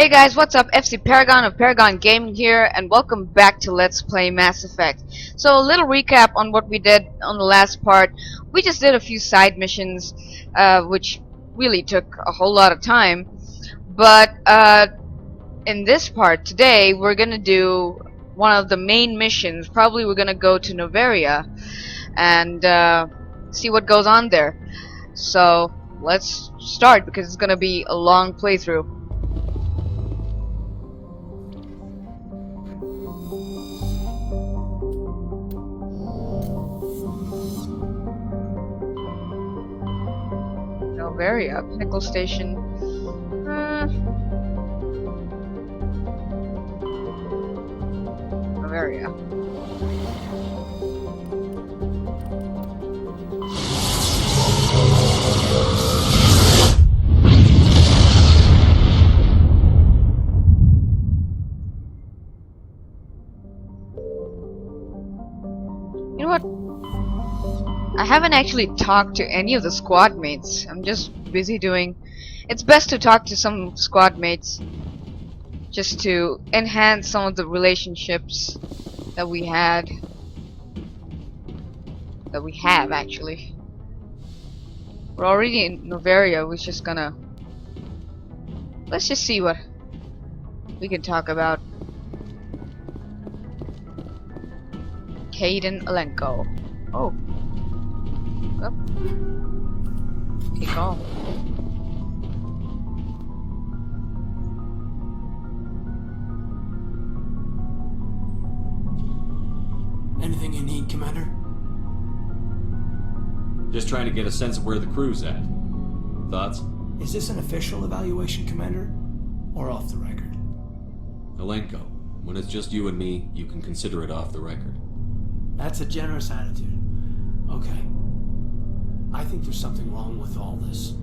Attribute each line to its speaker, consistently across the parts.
Speaker 1: Hey guys, what's up? FC Paragon of Paragon Gaming here, and welcome back to Let's Play Mass Effect. So, a little recap on what we did on the last part. We just did a few side missions, which really took a whole lot of time. But, in this part today, we're gonna do one of the main missions. Probably we're gonna go to Noveria and see what goes on there. So, let's start because it's gonna be a long playthrough. Noveria, Pinnacle Station. Noveria. You know what? I haven't actually talked to any of the squad mates. I'm just busy doing... It's best to talk to some squad mates just to enhance some of the relationships that we had. That we have, actually. We're already in Noveria. We're just gonna... Let's just see what we can talk about. Caden Alenko. Oh. Up. Take off.
Speaker 2: Anything you need, Commander?
Speaker 3: Just trying to get a sense of where the crew's at. Thoughts?
Speaker 2: Is this an official evaluation, Commander? Or off the record?
Speaker 3: Alenko, when it's just you and me, you can consider it off the record.
Speaker 2: That's a generous attitude. Okay. I think there's something wrong with all this.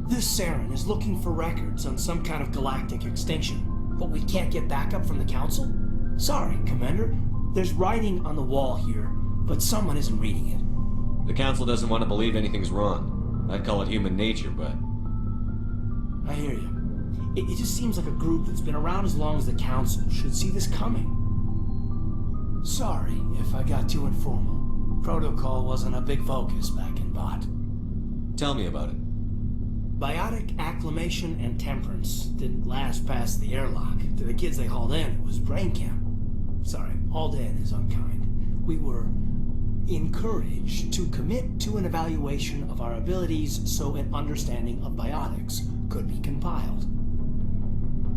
Speaker 2: This Saren is looking for records on some kind of galactic extinction, but we can't get backup from the Council? Sorry, Commander. There's writing on the wall here, but someone isn't reading it.
Speaker 3: The Council doesn't want to believe anything's wrong. I'd call it human nature, but...
Speaker 2: I hear you. It just seems like a group that's been around as long as the Council should see this coming. Sorry if I got too informal. Protocol wasn't a big focus back in Bot.
Speaker 3: Tell me about it.
Speaker 2: Biotic acclimation and temperance didn't last past the airlock. To the kids they hauled in, it was brain camp. Sorry, hauled in is unkind. We were encouraged to commit to an evaluation of our abilities so an understanding of biotics could be compiled.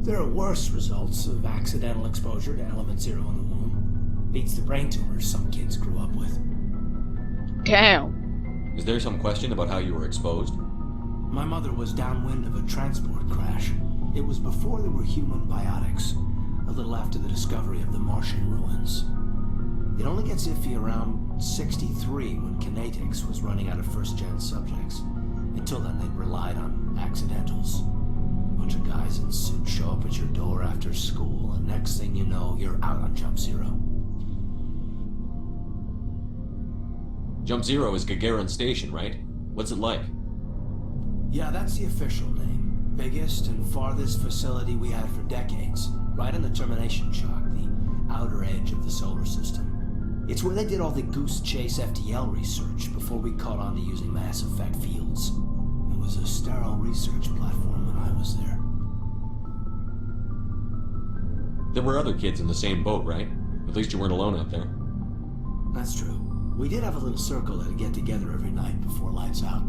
Speaker 2: There are worse results of accidental exposure to element 0 in the womb. Beats the brain tumors some kids grew up with.
Speaker 1: Damn.
Speaker 3: Is there some question about how you were exposed?
Speaker 2: My mother was downwind of a transport crash. It was before there were human biotics, a little after the discovery of the Martian ruins. It only gets iffy around 63 when Kinetics was running out of first-gen subjects. Until then, they'd relied on accidentals. A bunch of guys in suits show up at your door after school, and next thing you know, you're out on Jump Zero.
Speaker 3: Jump Zero is Gagarin Station, right? What's it like?
Speaker 2: Yeah, that's the official name. Biggest and farthest facility we had for decades. Right on the termination shock, the outer edge of the solar system. It's where they did all the Goose Chase FTL research before we caught on to using mass effect fields. It was a sterile research platform when I was there.
Speaker 3: There were other kids in the same boat, right? At least you weren't alone out there.
Speaker 2: That's true. We did have a little circle that'd get together every night before lights out.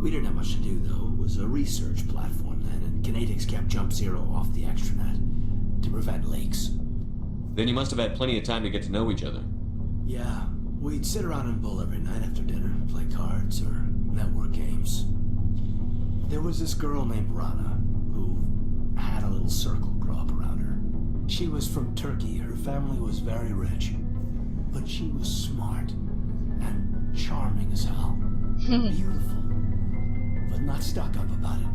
Speaker 2: We didn't have much to do, though. It was a research platform then, and Kinetics kept Jump Zero off the extranet to prevent leaks.
Speaker 3: Then you must have had plenty of time to get to know each other.
Speaker 2: Yeah, we'd sit around and bull every night after dinner, play cards or network games. There was this girl named Rana, who had a little circle grow up around her. She was from Turkey. Her family was very rich. But she was smart and charming as hell. Beautiful, but not stuck up about it.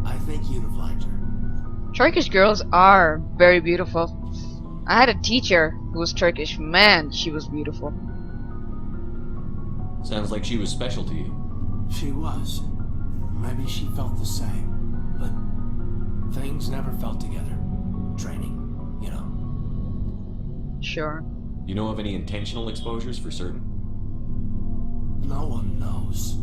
Speaker 2: I think you'd have liked her.
Speaker 1: Turkish girls are very beautiful. I had a teacher who was Turkish. Man, she was beautiful.
Speaker 3: Sounds like she was special to you.
Speaker 2: She was. Maybe she felt the same. But Things never felt together. Training, you know.
Speaker 1: Sure.
Speaker 3: You know of any intentional exposures for certain?
Speaker 2: No one knows.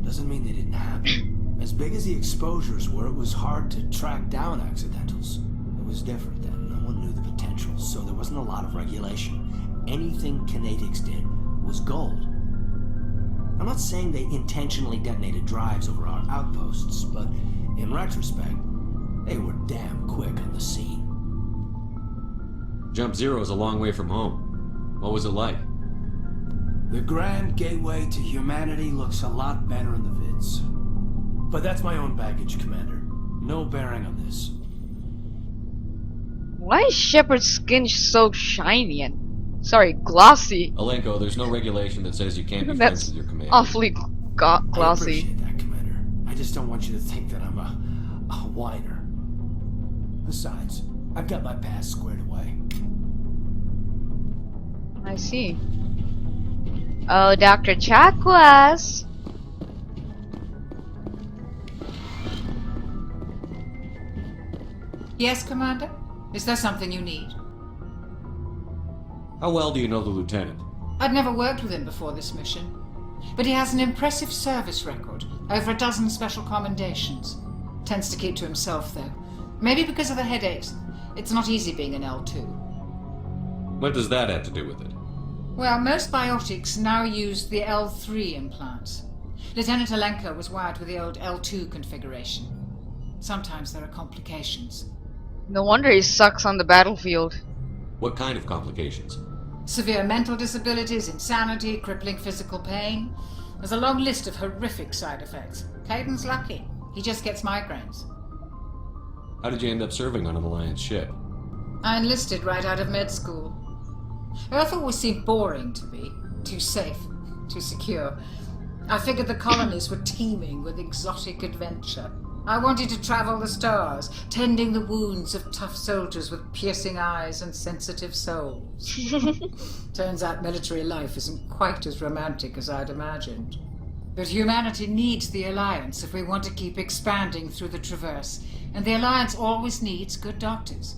Speaker 2: Doesn't mean they didn't happen. As big as the exposures were, it was hard to track down accidentals. It was different then. No one knew the potential, so there wasn't a lot of regulation. Anything kinetics did was gold. I'm not saying they intentionally detonated drives over our outposts, but in retrospect, they were damn quick on the scene.
Speaker 3: Jump Zero is a long way from home. What was it like?
Speaker 2: The grand gateway to humanity looks a lot better in the vids. But that's my own baggage, Commander. No bearing on this.
Speaker 1: Why is Shepard's skin so shiny and, sorry, glossy?
Speaker 3: Alenko, there's no regulation that says you can't be friends
Speaker 1: That's
Speaker 3: with your commander.
Speaker 1: awfully
Speaker 2: I
Speaker 1: glossy.
Speaker 2: appreciate that, Commander. I just don't want you to think that I'm a whiner. Besides, I've got my past squared away.
Speaker 1: I see. Oh, Dr. Chakwas.
Speaker 4: Yes, Commander? Is there something you need?
Speaker 3: How well do you know the lieutenant?
Speaker 4: I'd never worked with him before this mission. But he has an impressive service record, over a dozen special commendations. Tends to keep to himself, though. Maybe because of the headaches. It's not easy being an L2.
Speaker 3: What does that have to do with it?
Speaker 4: Well, most biotics now use the L3 implants. Lieutenant Alenko was wired with the old L2 configuration. Sometimes there are complications.
Speaker 1: No wonder he sucks on the battlefield.
Speaker 3: What kind of complications?
Speaker 4: Severe mental disabilities, insanity, crippling physical pain. There's a long list of horrific side effects. Caden's lucky. He just gets migraines.
Speaker 3: How did you end up serving on an Alliance ship?
Speaker 4: I enlisted right out of med school. Earth always seemed boring to me. Too safe, too secure. I figured the colonies were teeming with exotic adventure. I wanted to travel the stars, tending the wounds of tough soldiers with piercing eyes and sensitive souls. Turns out military life isn't quite as romantic as I'd imagined. But humanity needs the Alliance if we want to keep expanding through the Traverse, and the Alliance always needs good doctors.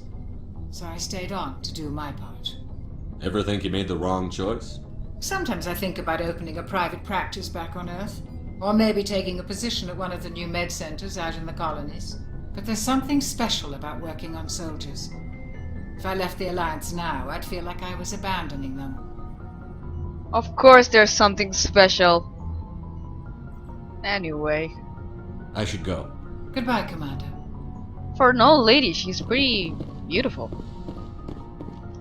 Speaker 4: So I stayed on to do my part.
Speaker 3: Ever think you made the wrong choice?
Speaker 4: Sometimes I think about opening a private practice back on Earth, or maybe taking a position at one of the new med centers out in the colonies. But there's something special about working on soldiers. If I left the Alliance now, I'd feel like I was abandoning them.
Speaker 1: Of course there's something special. Anyway.
Speaker 3: I should go.
Speaker 4: Goodbye, Commander.
Speaker 1: For an old lady, she's pretty beautiful.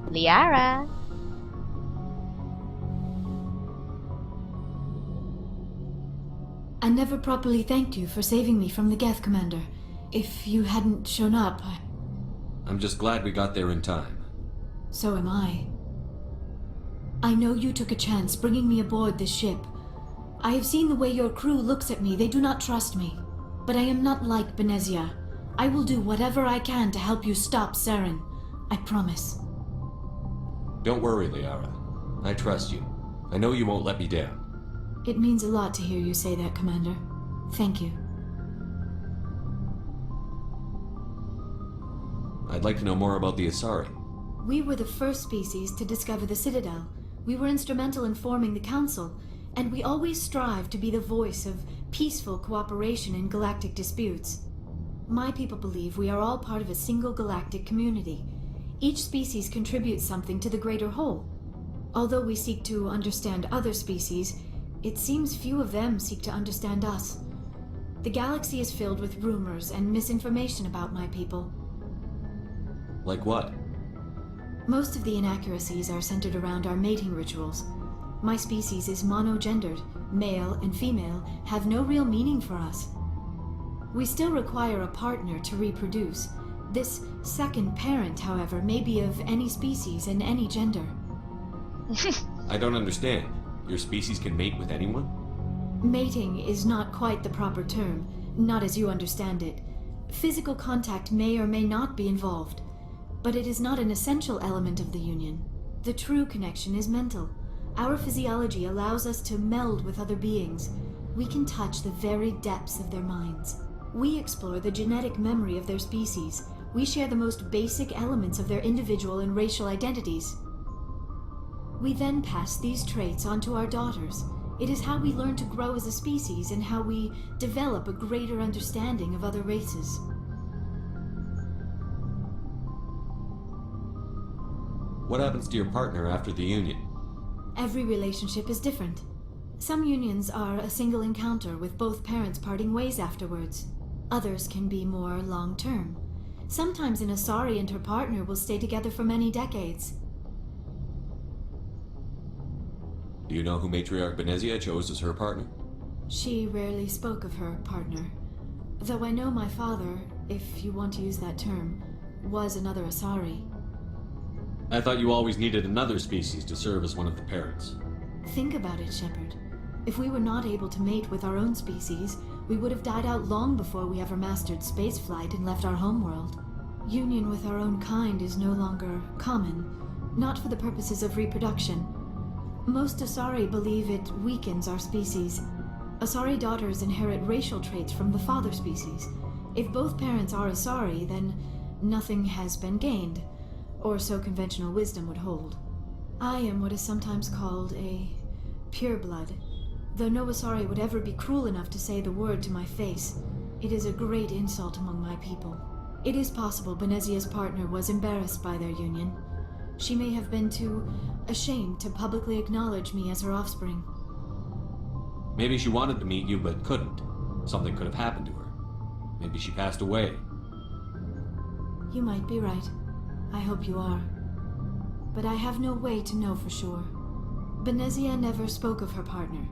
Speaker 1: Liara.
Speaker 5: I never properly thanked you for saving me from the Geth, Commander. If you hadn't shown up,
Speaker 3: I'm just glad we got there in time.
Speaker 5: so am I. I know you took a chance bringing me aboard this ship. I have seen the way your crew looks at me. They do not trust me. But I am not like Benezia. I will do whatever I can to help you stop Saren. I promise.
Speaker 3: Don't worry, Liara. I trust you. I know you won't let me down.
Speaker 5: It means a lot to hear you say that, Commander. Thank you.
Speaker 3: I'd like to know more about the Asari.
Speaker 5: We were the first species to discover the Citadel. We were instrumental in forming the Council, and we always strive to be the voice of peaceful cooperation in galactic disputes. My people believe we are all part of a single galactic community. Each species contributes something to the greater whole. Although we seek to understand other species, it seems few of them seek to understand us. The galaxy is filled with rumors and misinformation about my people.
Speaker 3: Like what?
Speaker 5: Most of the inaccuracies are centered around our mating rituals. My species is monogendered. Male and female have no real meaning for us. We still require a partner to reproduce. This second parent, however, may be of any species and any gender.
Speaker 3: I don't understand. Your species can mate with anyone?
Speaker 5: Mating is not quite the proper term, not as you understand it. Physical contact may or may not be involved, but it is not an essential element of the union. The true connection is mental. Our physiology allows us to meld with other beings. We can touch the very depths of their minds. We explore the genetic memory of their species. We share the most basic elements of their individual and racial identities. We then pass these traits on to our daughters. It is how we learn to grow as a species and how we develop a greater understanding of other races.
Speaker 3: What happens to your partner after the union?
Speaker 5: Every relationship is different. Some unions are a single encounter with both parents parting ways afterwards. Others can be more long-term. Sometimes an Asari and her partner will stay together for many decades.
Speaker 3: Do you know who Matriarch Benezia chose as her partner?
Speaker 5: She rarely spoke of her partner. Though I know my father, if you want to use that term, was another Asari.
Speaker 3: I thought you always needed another species to serve as one of the parents.
Speaker 5: Think about it, Shepard. If we were not able to mate with our own species, we would have died out long before we ever mastered spaceflight and left our homeworld. Union with our own kind is no longer common, not for the purposes of reproduction. Most Asari believe it weakens our species. Asari daughters inherit racial traits from the father species. If both parents are Asari, then nothing has been gained, or so conventional wisdom would hold. I am what is sometimes called a pureblood. Though no Asari would ever be cruel enough to say the word to my face, it is a great insult among my people. It is possible Benezia's partner was embarrassed by their union. She may have been too ashamed to publicly acknowledge me as her offspring.
Speaker 3: Maybe she wanted to meet you but couldn't. Something could have happened to her. Maybe she passed away.
Speaker 5: You might be right. I hope you are. But I have no way to know for sure. Benezia never spoke of her partner.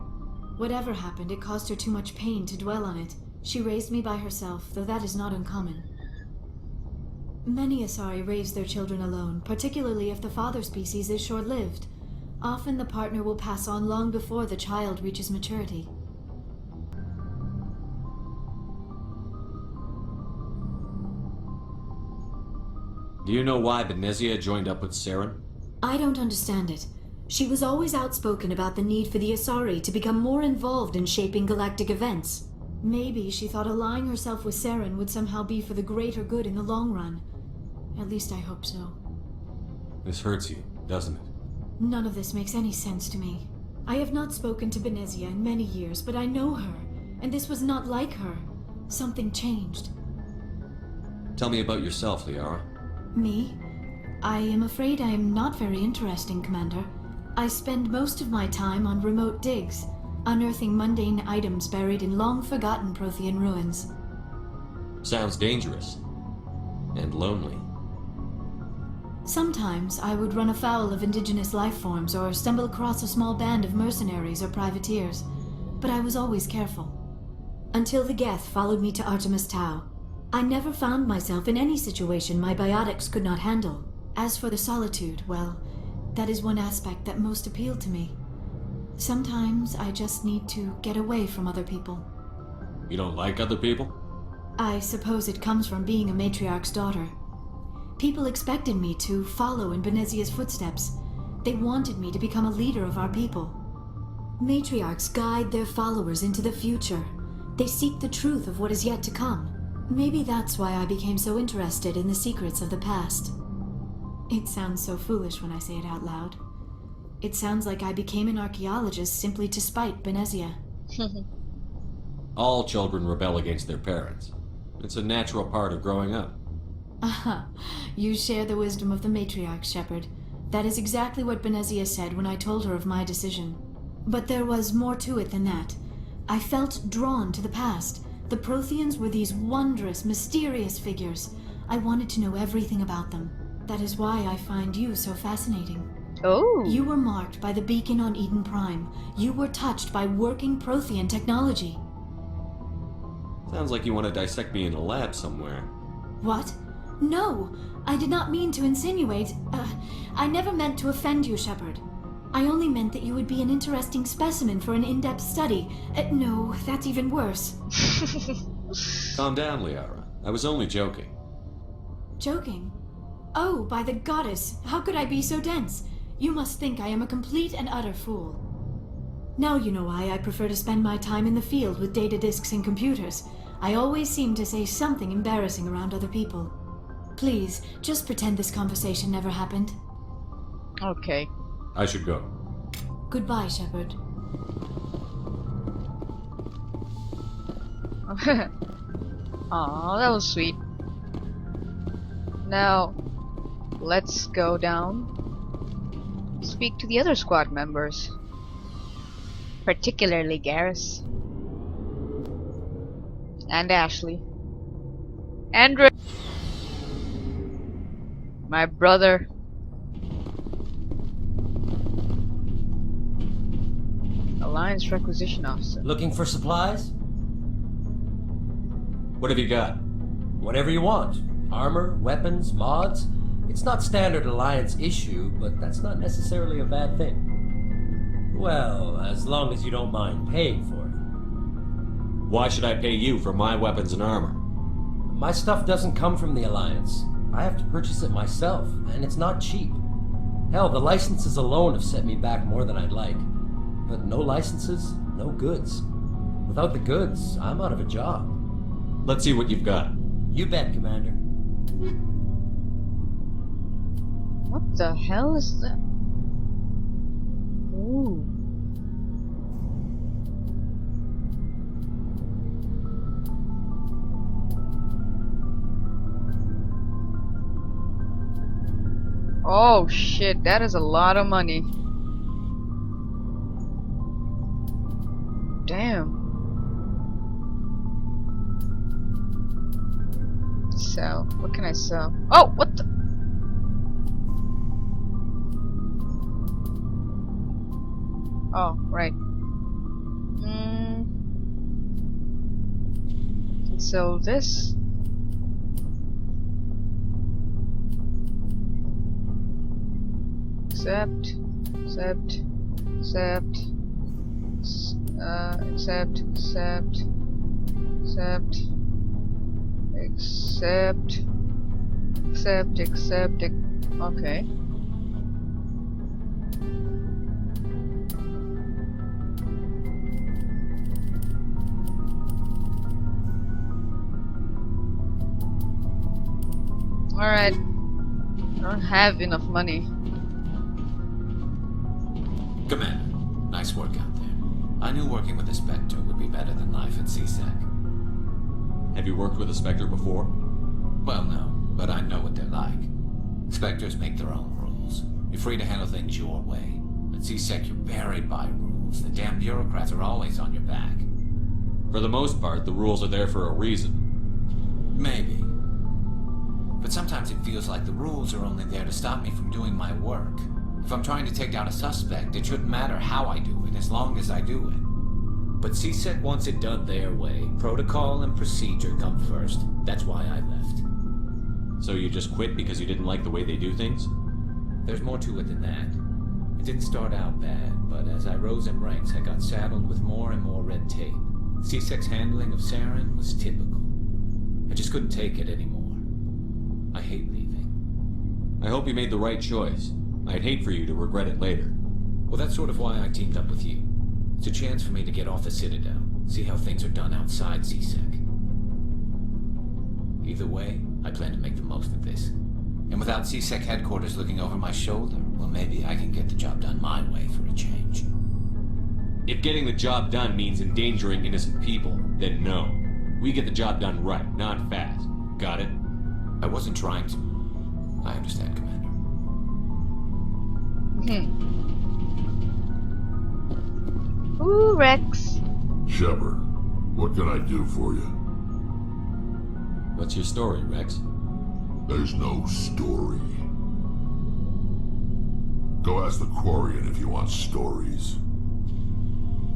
Speaker 5: Whatever happened, it caused her too much pain to dwell on it. She raised me by herself, though that is not uncommon. Many Asari raise their children alone, particularly if the father species is short-lived. Often the partner will pass on long before the child reaches maturity.
Speaker 3: Do you know why Benezia joined up with Saren?
Speaker 5: I don't understand it. She was always outspoken about the need for the Asari to become more involved in shaping galactic events. Maybe she thought allying herself with Saren would somehow be for the greater good in the long run. At least I hope so.
Speaker 3: This hurts you, doesn't it?
Speaker 5: None of this makes any sense to me. I have not spoken to Benezia in many years, but I know her, and this was not like her. Something changed.
Speaker 3: Tell me about yourself, Liara.
Speaker 5: Me? I am afraid I am not very interesting, Commander. I spend most of my time on remote digs, unearthing mundane items buried in long-forgotten Prothean ruins.
Speaker 3: Sounds dangerous. And lonely.
Speaker 5: Sometimes I would run afoul of indigenous life forms or stumble across a small band of mercenaries or privateers, but I was always careful. Until the Geth followed me to Artemis Tau. I never found myself in any situation my biotics could not handle. As for the solitude, well, that is one aspect that most appealed to me. Sometimes I just need to get away from other people.
Speaker 3: You don't like other people?
Speaker 5: I suppose it comes from being a matriarch's daughter. People expected me to follow in Benezia's footsteps. They wanted me to become a leader of our people. Matriarchs guide their followers into the future. They seek the truth of what is yet to come. Maybe that's why I became so interested in the secrets of the past. It sounds so foolish when I say it out loud. It sounds like I became an archaeologist simply to spite Benezia.
Speaker 3: All children rebel against their parents. It's a natural part of growing up.
Speaker 5: Aha, you share the wisdom of the matriarch, Shepard. That is exactly what Benezia said when I told her of my decision. But there was more to it than that. I felt drawn to the past. The Protheans were these wondrous, mysterious figures. I wanted to know everything about them. That is why I find you so fascinating.
Speaker 1: Oh.
Speaker 5: You were marked by the beacon on Eden Prime. You were touched by working Prothean technology.
Speaker 3: Sounds like you want to dissect me in a lab somewhere.
Speaker 5: What? No, I did not mean to insinuate. I never meant to offend you, Shepard. I only meant that you would be an interesting specimen for an in-depth study. No, that's even worse.
Speaker 3: Calm down, Liara. I was only joking.
Speaker 5: Joking? Oh, by the goddess, how could I be so dense? You must think I am a complete and utter fool. Now you know why I prefer to spend my time in the field with data disks and computers. I always seem to say something embarrassing around other people. Please, just pretend this conversation never happened.
Speaker 1: Okay.
Speaker 3: I should go.
Speaker 5: Goodbye, Shepard.
Speaker 1: Aw, that was sweet. Now, let's go down. Speak to the other squad members. Particularly Garrus. And Ashley. Andrew! My brother. Alliance Requisition Officer.
Speaker 6: Looking for supplies?
Speaker 3: What have you got?
Speaker 6: Whatever you want. Armor, weapons, mods. It's not standard Alliance issue, but that's not necessarily a bad thing. Well, as long as you don't mind paying for it.
Speaker 3: Why should I pay you for my weapons and armor?
Speaker 6: My stuff doesn't come from the Alliance. I have to purchase it myself, and it's not cheap. Hell, the licenses alone have set me back more than I'd like. But no licenses, no goods. Without the goods, I'm out of a job.
Speaker 3: Let's see what you've got.
Speaker 6: You bet, Commander.
Speaker 1: What the hell is that? Ooh. Oh shit, that is a lot of money. Damn. Sell. What can I sell? Oh, what the? Oh, right. Can sell this. Accept. Accept. Accept. Accept. Accept. Accept. Accept. Accept. Accept. Okay. Alright. I don't have enough money.
Speaker 7: Commander, nice work out there. I knew working with a Spectre would be better than life at CSEC.
Speaker 3: Have you worked with a Spectre before?
Speaker 7: Well, no, but I know what they're like. Spectres make their own rules. You're free to handle things your way. At CSEC, you're buried by rules. The damn bureaucrats are always on your back.
Speaker 3: For the most part, the rules are there for a reason.
Speaker 7: Maybe. But sometimes it feels like the rules are only there to stop me from doing my work. If I'm trying to take down a suspect, it shouldn't matter how I do it, as long as I do it. But CSEC wants it done their way. Protocol and procedure come first. That's why I left.
Speaker 3: So you just quit because you didn't like the way they do things?
Speaker 7: There's more to it than that. It didn't start out bad, but as I rose in ranks, I got saddled with more and more red tape. CSEC's handling of Saren was typical. I just couldn't take it anymore. I hate leaving.
Speaker 3: I hope you made the right choice. I'd hate for you to regret it later.
Speaker 7: Well, that's sort of why I teamed up with you. It's a chance for me to get off the Citadel, see how things are done outside CSEC. Either way, I plan to make the most of this. And without CSEC headquarters looking over my shoulder, well, maybe I can get the job done my way for a change.
Speaker 3: If getting the job done means endangering innocent people, then no. We get the job done right, not fast. Got it?
Speaker 7: I wasn't trying to. I understand, Commander.
Speaker 1: Ooh, Rex.
Speaker 8: Shepard, what can I do for you?
Speaker 3: What's your story, Rex?
Speaker 8: There's no story. Go ask the Quarian if you want stories.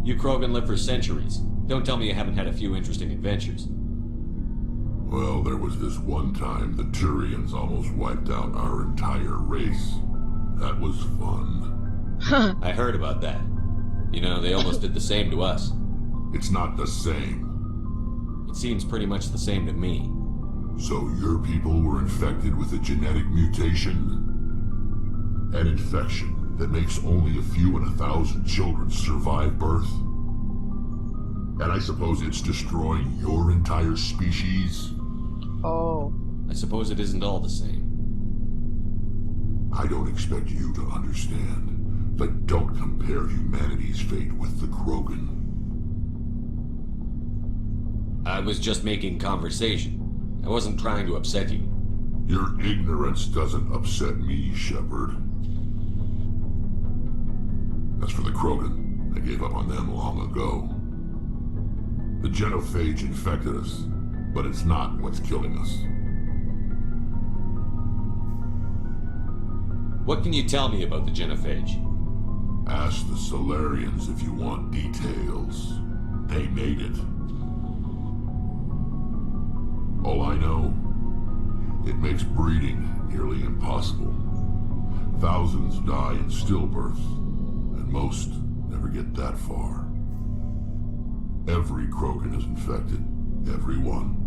Speaker 3: You Krogan live for centuries. Don't tell me you haven't had a few interesting adventures.
Speaker 8: Well, there was this one time the Turians almost wiped out our entire race. That was fun.
Speaker 3: I heard about that. You know, they almost did the same to us.
Speaker 8: It's not the same.
Speaker 3: It seems pretty much the same to me.
Speaker 8: So your people were infected with a genetic mutation? An infection that makes only a few in 1,000 children survive birth? And I suppose it's destroying your entire species?
Speaker 1: Oh.
Speaker 3: I suppose it isn't all the same.
Speaker 8: I don't expect you to understand, but don't compare humanity's fate with the Krogan.
Speaker 3: I was just making conversation. I wasn't trying to upset you.
Speaker 8: Your ignorance doesn't upset me, Shepard. As for the Krogan, I gave up on them long ago. The genophage infected us, but it's not what's killing us.
Speaker 3: What can you tell me about the genophage?
Speaker 8: Ask the Solarians if you want details. They made it. All I know, it makes breeding nearly impossible. Thousands die in stillbirth, and most never get that far. Every Krogan is infected, every one,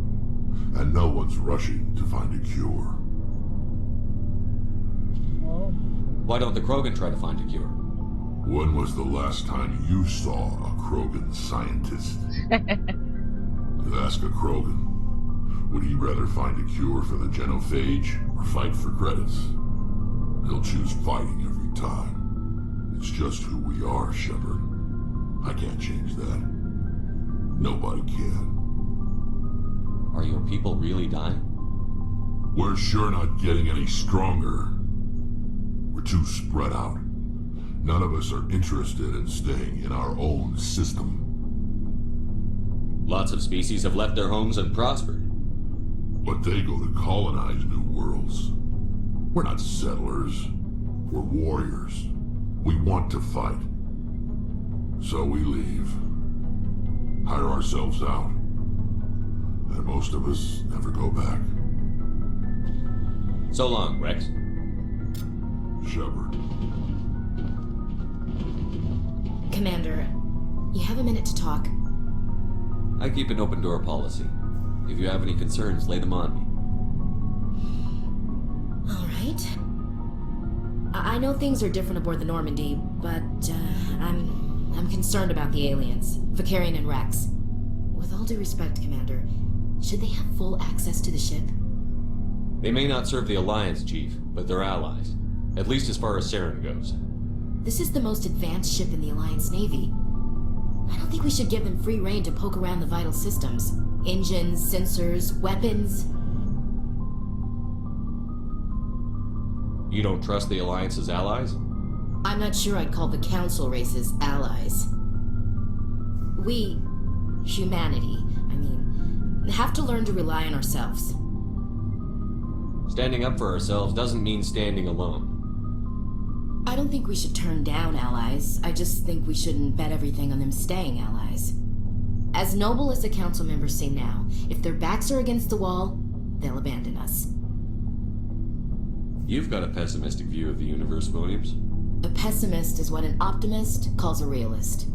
Speaker 8: and no one's rushing to find a cure.
Speaker 3: Why don't the Krogan try to find a cure?
Speaker 8: When was the last time you saw a Krogan scientist? Ask a Krogan. Would he rather find a cure for the genophage or fight for credits? He'll choose fighting every time. It's just who we are, Shepard. I can't change that. Nobody can.
Speaker 3: Are your people really dying?
Speaker 8: We're sure not getting any stronger. We're too spread out. None of us are interested in staying in our own system.
Speaker 3: Lots of species have left their homes and prospered.
Speaker 8: But they go to colonize new worlds. We're not settlers. We're warriors. We want to fight. So we leave. Hire ourselves out. And most of us never go back.
Speaker 3: So long, Rex.
Speaker 8: Shepard.
Speaker 9: Commander, you have a minute to talk.
Speaker 3: I keep an open door policy. If you have any concerns, lay them on me.
Speaker 9: All right. I know things are different aboard the Normandy, but I'm concerned about the aliens, Vicarian and Rex. With all due respect, Commander, should they have full access to the ship?
Speaker 3: They may not serve the Alliance, Chief, but they're allies. At least as far as Saren goes.
Speaker 9: This is the most advanced ship in the Alliance Navy. I don't think we should give them free rein to poke around the vital systems. Engines, sensors, weapons.
Speaker 3: You don't trust the Alliance's allies?
Speaker 9: I'm not sure I'd call the Council races allies. We, humanity, have to learn to rely on ourselves.
Speaker 3: Standing up for ourselves doesn't mean standing alone.
Speaker 9: I don't think we should turn down allies. I just think we shouldn't bet everything on them staying allies. As noble as the council members say now, if their backs are against the wall, they'll abandon us.
Speaker 3: You've got a pessimistic view of the universe, Williams.
Speaker 9: A pessimist is what an optimist calls a realist.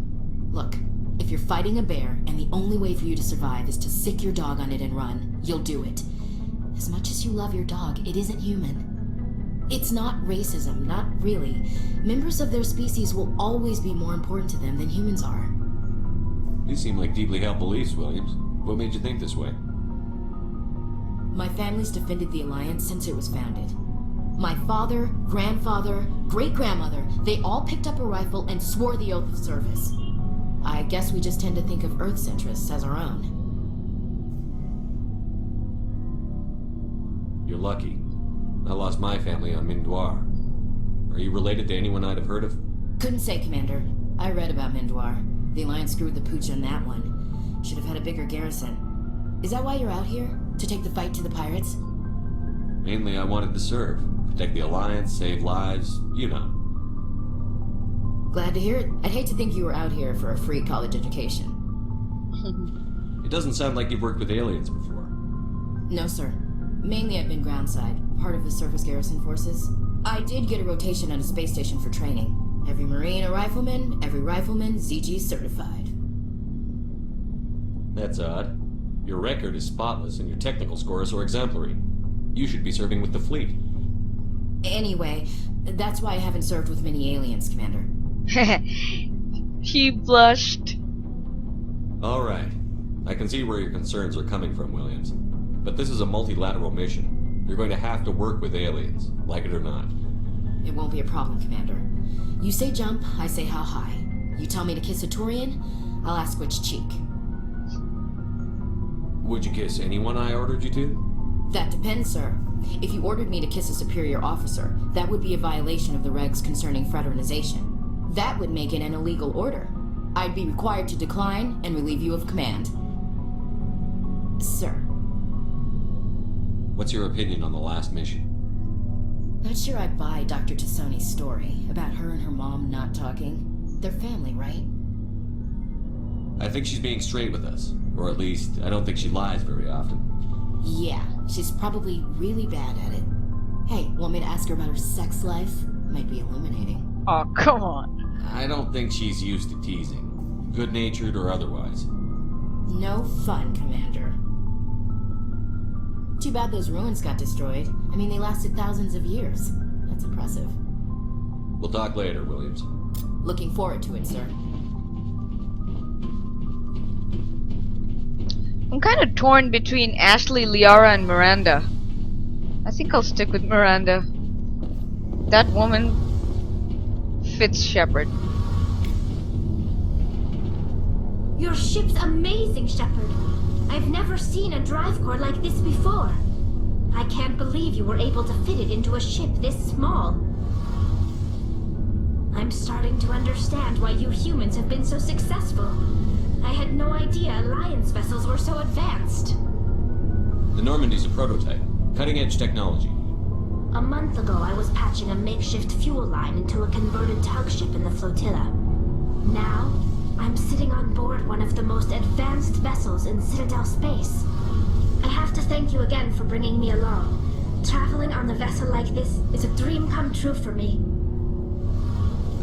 Speaker 9: Look, if you're fighting a bear and the only way for you to survive is to sick your dog on it and run, you'll do it. As much as you love your dog, it isn't human. It's not racism, not really. Members of their species will always be more important to them than humans are.
Speaker 3: You seem like deeply held beliefs, Williams. What made you think this way?
Speaker 9: My family's defended the Alliance since it was founded. My father, grandfather, great-grandmother, they all picked up a rifle and swore the oath of service. I guess we just tend to think of Earth's interests as our own.
Speaker 3: You're lucky. I lost my family on Mindoir. Are you related to anyone I'd have heard of?
Speaker 9: Couldn't say, Commander. I read about Mindoir. The Alliance screwed the pooch on that one. Should have had a bigger garrison. Is that why you're out here? To take the fight to the pirates?
Speaker 3: Mainly I wanted to serve. Protect the Alliance, save lives, you know.
Speaker 9: Glad to hear it. I'd hate to think you were out here for a free college education.
Speaker 3: It doesn't sound like you've worked with aliens before.
Speaker 9: No, sir. Mainly I've been groundside, part of the surface garrison forces. I did get a rotation on a space station for training. Every Marine a rifleman, every rifleman ZG certified.
Speaker 3: That's odd. Your record is spotless and your technical scores are exemplary. You should be serving with the fleet.
Speaker 9: Anyway, that's why I haven't served with many aliens, Commander.
Speaker 1: He blushed.
Speaker 3: Alright. I can see where your concerns are coming from, Williams. But this is a multilateral mission. You're going to have to work with aliens, like it or not.
Speaker 9: It won't be a problem, Commander. You say jump, I say how high. You tell me to kiss a Turian, I'll ask which cheek.
Speaker 3: Would you kiss anyone I ordered you to?
Speaker 9: That depends, sir. If you ordered me to kiss a superior officer, that would be a violation of the regs concerning fraternization. That would make it an illegal order. I'd be required to decline and relieve you of command. Sir.
Speaker 3: What's your opinion on the last mission?
Speaker 9: Not sure I buy Dr. Tassoni's story about her and her mom not talking. They're family, right?
Speaker 3: I think she's being straight with us. Or at least, I don't think she lies very often.
Speaker 9: Yeah, she's probably really bad at it. Hey, want me to ask her about her sex life? Might be illuminating.
Speaker 1: Oh, come on.
Speaker 3: I don't think she's used to teasing. Good-natured or otherwise.
Speaker 9: No fun, Commander. Too bad those ruins got destroyed. I mean, they lasted thousands of years. That's impressive.
Speaker 3: We'll talk later, Williams.
Speaker 9: Looking forward to it, sir.
Speaker 1: I'm kind of torn between Ashley, Liara, and Miranda. I think I'll stick with Miranda. That woman fits Shepard.
Speaker 5: Your ship's amazing, Shepard. I've never seen a drive core like this before. I can't believe you were able to fit it into a ship this small. I'm starting to understand why you humans have been so successful. I had no idea Alliance vessels were so advanced.
Speaker 3: The Normandy's a prototype. Cutting-edge technology.
Speaker 5: A month ago, I was patching a makeshift fuel line into a converted tug ship in the flotilla. Now, I'm sitting on board one of the most advanced vessels in Citadel space. I have to thank you again for bringing me along. Traveling on a vessel like this is a dream come true for me.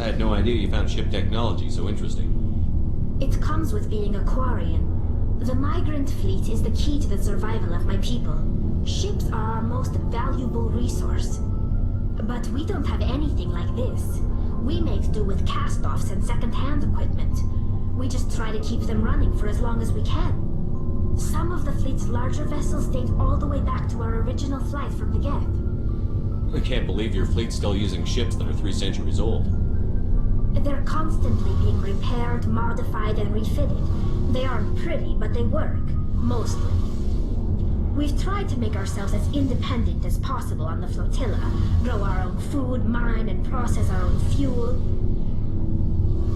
Speaker 3: I had no idea you found ship technology so interesting.
Speaker 5: It comes with being a Quarian. The migrant fleet is the key to the survival of my people. Ships are our most valuable resource. But we don't have anything like this. We make do with cast-offs and second-hand equipment. We just try to keep them running for as long as we can. Some of the fleet's larger vessels date all the way back to our original flight from the Geth.
Speaker 3: I can't believe your fleet's still using ships that are 3 centuries old.
Speaker 5: They're constantly being repaired, modified, and refitted. They aren't pretty, but they work. Mostly. We've tried to make ourselves as independent as possible on the flotilla. Grow our own food, mine, and process our own fuel.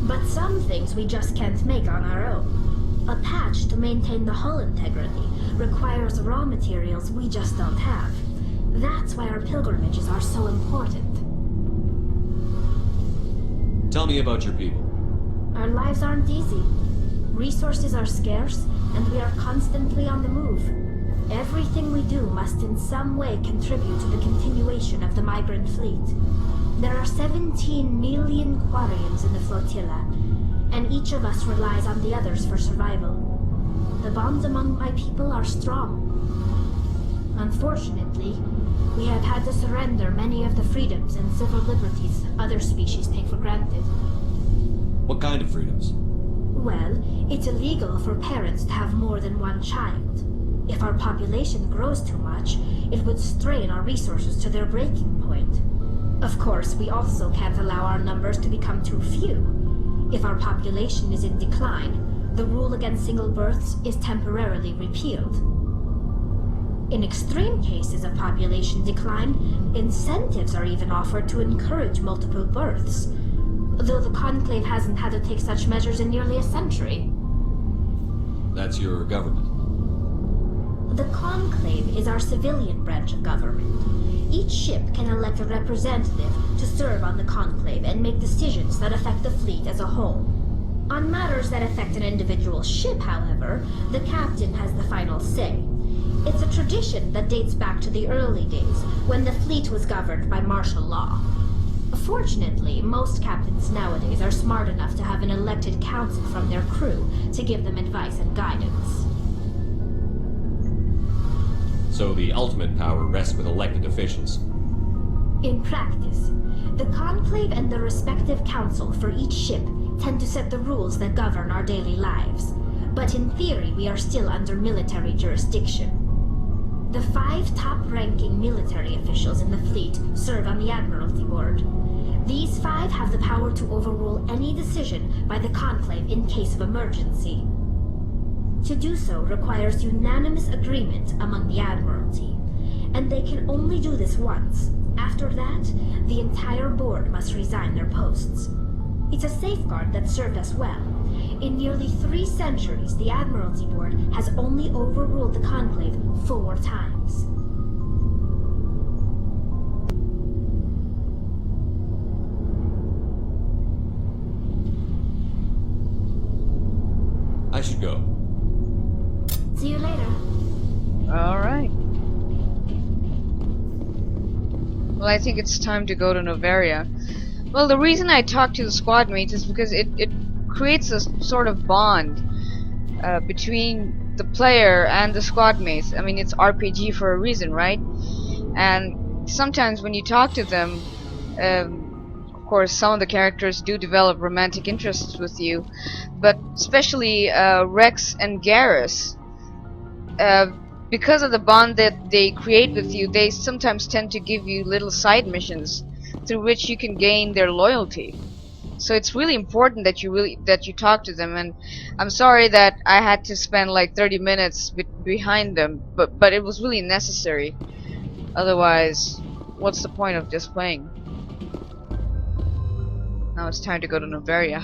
Speaker 5: But some things we just can't make on our own. A patch to maintain the hull integrity requires raw materials we just don't have. That's why our pilgrimages are so important.
Speaker 3: Tell me about your people.
Speaker 5: Our lives aren't easy. Resources are scarce, and we are constantly on the move. Everything we do must in some way contribute to the continuation of the migrant fleet. There are 17 million Quarians in the flotilla, and each of us relies on the others for survival. The bonds among my people are strong. Unfortunately, we have had to surrender many of the freedoms and civil liberties other species take for granted.
Speaker 3: What kind of freedoms?
Speaker 5: Well, it's illegal for parents to have more than one child. If our population grows too much, it would strain our resources to their breaking point. Of course, we also can't allow our numbers to become too few. If our population is in decline, the rule against single births is temporarily repealed. In extreme cases of population decline, incentives are even offered to encourage multiple births, though the Conclave hasn't had to take such measures in nearly a century.
Speaker 3: That's your government.
Speaker 5: The Conclave is our civilian branch of government. Each ship can elect a representative to serve on the Conclave and make decisions that affect the fleet as a whole. On matters that affect an individual ship, however, the captain has the final say. It's a tradition that dates back to the early days, when the fleet was governed by martial law. Fortunately, most captains nowadays are smart enough to have an elected council from their crew to give them advice and guidance.
Speaker 3: So the ultimate power rests with elected officials.
Speaker 5: In practice, the Conclave and the respective council for each ship tend to set the rules that govern our daily lives.
Speaker 10: but in theory we are still under military jurisdiction. The 5 top-ranking military officials in the fleet serve on the Admiralty Board. These 5 have the power to overrule any decision by the Conclave in case of emergency. To do so requires unanimous agreement among the Admiralty, and they can only do this once. After that, the entire board must resign their posts. It's a safeguard that served us well. In nearly 3 centuries, the Admiralty Board has only overruled the Conclave 4 times.
Speaker 3: I should go.
Speaker 10: See you later.
Speaker 1: Alright. Well, I think it's time to go to Noveria. Well, the reason I talk to the squad mates is because it creates a sort of bond between the player and the squad mates. I mean, it's RPG for a reason, right? And sometimes when you talk to them, of course, some of the characters do develop romantic interests with you, but especially Rex and Garrus. Because of the bond that they create with you, they sometimes tend to give you little side missions through which you can gain their loyalty. So it's really important that you talk to them, and I'm sorry that I had to spend like 30 minutes behind them, but it was really necessary. Otherwise, what's the point of just playing? Now it's time to go to Noveria.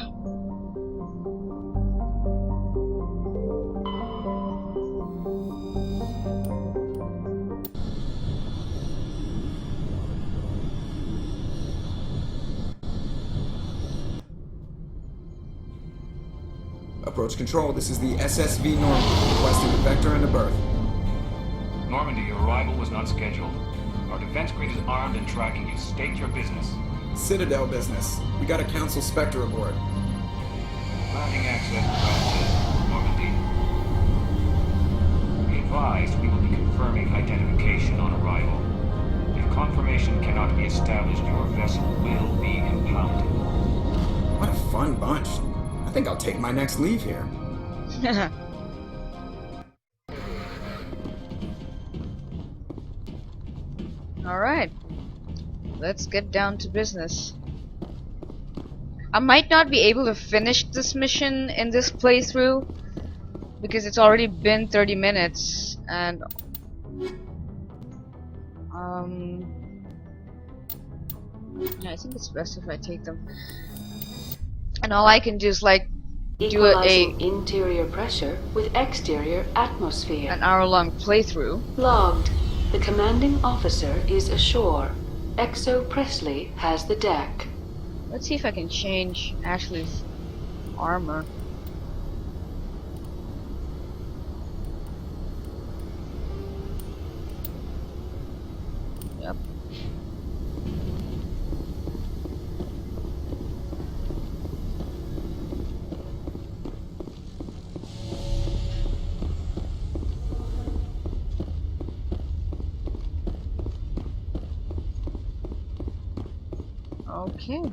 Speaker 11: Approach control, this is the SSV Normandy, requesting a vector and a berth.
Speaker 12: Normandy, your arrival was not scheduled. Our defense grid is armed and tracking you. State your business.
Speaker 11: Citadel business. We got a Council Spectre aboard.
Speaker 12: Granting access granted, Normandy. Be advised, we will be confirming identification on arrival. If confirmation cannot be established, your vessel will be impounded.
Speaker 11: What a fun bunch. I think I'll take my next leave here.
Speaker 1: Alright. Let's get down to business. I might not be able to finish this mission in this playthrough because it's already been 30 minutes and yeah, I think it's best if I take them. And all I can do is like do
Speaker 13: interior pressure with exterior atmosphere.
Speaker 1: an hour-long playthrough.
Speaker 13: Logged. The commanding officer is ashore. Exo Presley has the deck.
Speaker 1: Let's see if I can change Ashley's armor. Yep. Okay.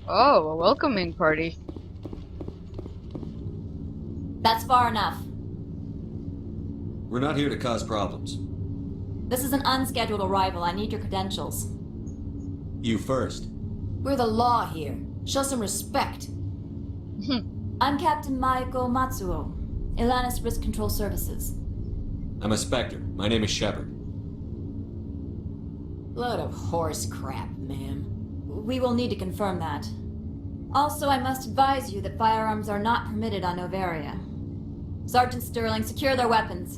Speaker 1: Oh, a welcoming party.
Speaker 14: That's far enough.
Speaker 3: We're not here to cause problems.
Speaker 14: This is an unscheduled arrival. I need your credentials.
Speaker 3: You first.
Speaker 9: We're the law here. Show some respect.
Speaker 14: I'm Captain Maiko Matsuo, Ilanis Risk Control Services.
Speaker 3: I'm a Spectre. My name is Shepard.
Speaker 9: Load of horse crap, ma'am.
Speaker 14: We will need to confirm that. Also, I must advise you that firearms are not permitted on Noveria. Sergeant Sterling, secure their weapons.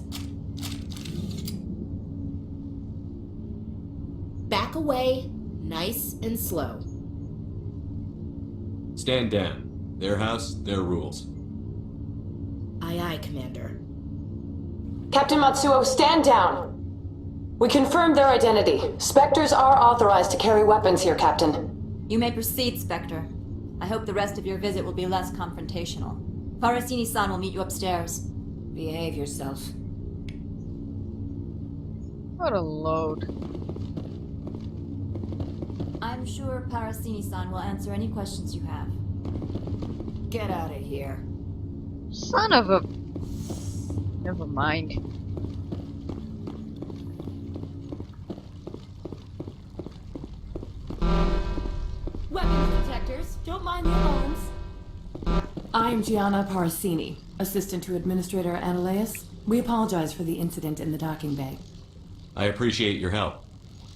Speaker 9: Back away, nice and slow.
Speaker 3: Stand down. Their house, their rules.
Speaker 9: Aye, aye, Commander.
Speaker 15: Captain Matsuo, stand down! We confirmed their identity. Spectres are authorized to carry weapons here, Captain.
Speaker 14: You may proceed, Spectre. I hope the rest of your visit will be less confrontational. Parasini-san will meet you upstairs.
Speaker 9: Behave yourself.
Speaker 1: What a load.
Speaker 14: I'm sure Parasini-san will answer any questions you have.
Speaker 9: Get out of here.
Speaker 1: Son of a... Never mind.
Speaker 15: Weapons detectors, don't mind the alarms. I'm Gianna Parasini, assistant to Administrator Ananias. We apologize for the incident in the docking bay.
Speaker 3: I appreciate your help.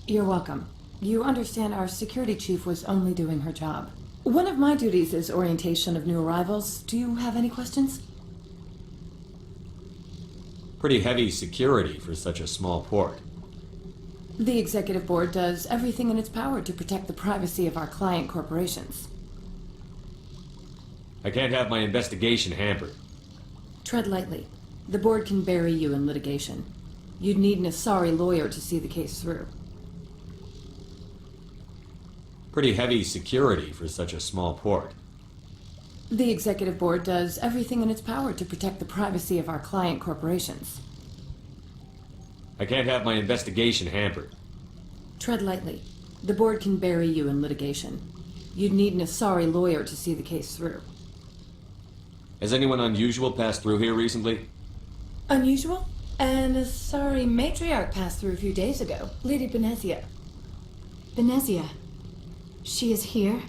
Speaker 15: You're welcome. You understand our security chief was only doing her job. One of my duties is orientation of new arrivals. Do you have any questions?
Speaker 3: Pretty heavy security for such a small port.
Speaker 15: The executive board does everything in its power to protect the privacy of our client corporations.
Speaker 3: I can't have my investigation hampered.
Speaker 15: Tread lightly. The board can bury you in litigation. You'd need an Asari lawyer to see the case through.
Speaker 3: Pretty heavy security for such a small port.
Speaker 15: The executive board does everything in its power to protect the privacy of our client corporations.
Speaker 3: I can't have my investigation hampered.
Speaker 15: Tread lightly. The board can bury you in litigation. You'd need an Asari lawyer to see the case through.
Speaker 3: Has anyone unusual passed through here recently?
Speaker 15: Unusual? An Asari matriarch passed through a few days ago. Lady Benezia.
Speaker 5: Benezia. She is here?